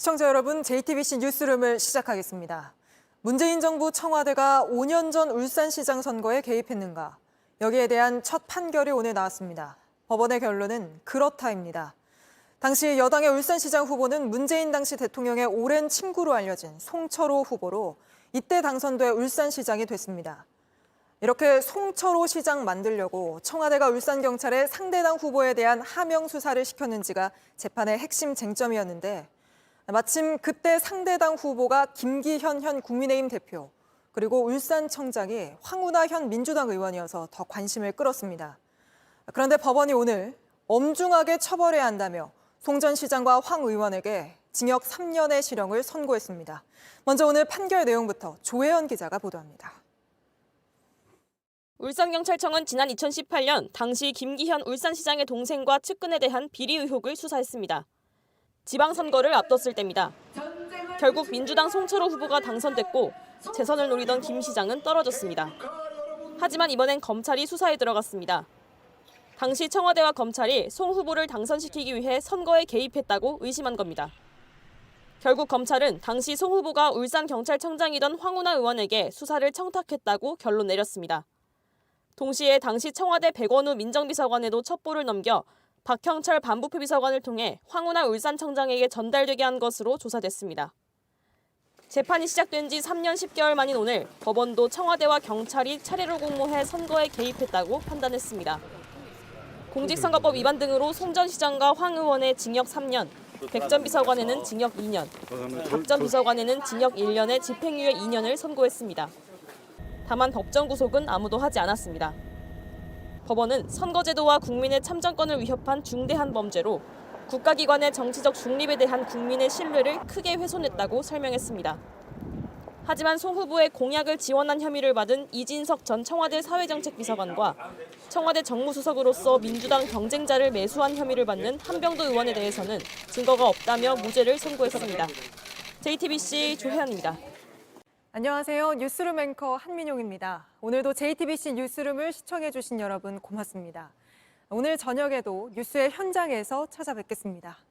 시청자 여러분, JTBC 뉴스룸을 시작하겠습니다. 문재인 정부 청와대가 5년 전 울산시장 선거에 개입했는가? 여기에 대한 첫 판결이 오늘 나왔습니다. 법원의 결론은 그렇다입니다. 당시 여당의 울산시장 후보는 문재인 당시 대통령의 오랜 친구로 알려진 송철호 후보로 이때 당선돼 울산시장이 됐습니다. 이렇게 송철호 시장 만들려고 청와대가 울산경찰에 상대당 후보에 대한 하명 수사를 시켰는지가 재판의 핵심 쟁점이었는데 마침 그때 상대당 후보가 김기현 현 국민의힘 대표 그리고 울산청장이 황운하 현 민주당 의원이어서 더 관심을 끌었습니다. 그런데 법원이 오늘 엄중하게 처벌해야 한다며 송 전 시장과 황 의원에게 징역 3년의 실형을 선고했습니다. 먼저 오늘 판결 내용부터 조혜연 기자가 보도합니다. 울산경찰청은 지난 2018년 당시 김기현 울산시장의 동생과 측근에 대한 비리 의혹을 수사했습니다. 지방선거를 앞뒀을 때입니다. 결국 민주당 송철호 후보가 당선됐고 재선을 노리던 김 시장은 떨어졌습니다. 하지만 이번엔 검찰이 수사에 들어갔습니다. 당시 청와대와 검찰이 송 후보를 당선시키기 위해 선거에 개입했다고 의심한 겁니다. 결국 검찰은 당시 송 후보가 울산경찰청장이던 황운하 의원에게 수사를 청탁했다고 결론 내렸습니다. 동시에 당시 청와대 백원우 민정비서관에도 첩보를 넘겨 박형철 반부패 비서관을 통해 황운하 울산청장에게 전달되게 한 것으로 조사됐습니다. 재판이 시작된 지 3년 10개월 만인 오늘 법원도 청와대와 경찰이 차례로 공모해 선거에 개입했다고 판단했습니다. 공직선거법 위반 등으로 송 전 시장과 황 의원의 징역 3년, 백 전 비서관에는 징역 2년, 박 전 비서관에는 징역 1년에 집행유예 2년을 선고했습니다. 다만 법정 구속은 아무도 하지 않았습니다. 법원은 선거제도와 국민의 참정권을 위협한 중대한 범죄로 국가기관의 정치적 중립에 대한 국민의 신뢰를 크게 훼손했다고 설명했습니다. 하지만 송 후보의 공약을 지원한 혐의를 받은 이진석 전 청와대 사회정책비서관과 청와대 정무수석으로서 민주당 경쟁자를 매수한 혐의를 받는 한병도 의원에 대해서는 증거가 없다며 무죄를 선고했습니다. JTBC 조혜연입니다. 안녕하세요. 뉴스룸 앵커 한민용입니다. 오늘도 JTBC 뉴스룸을 시청해주신 여러분 고맙습니다. 오늘 저녁에도 뉴스의 현장에서 찾아뵙겠습니다.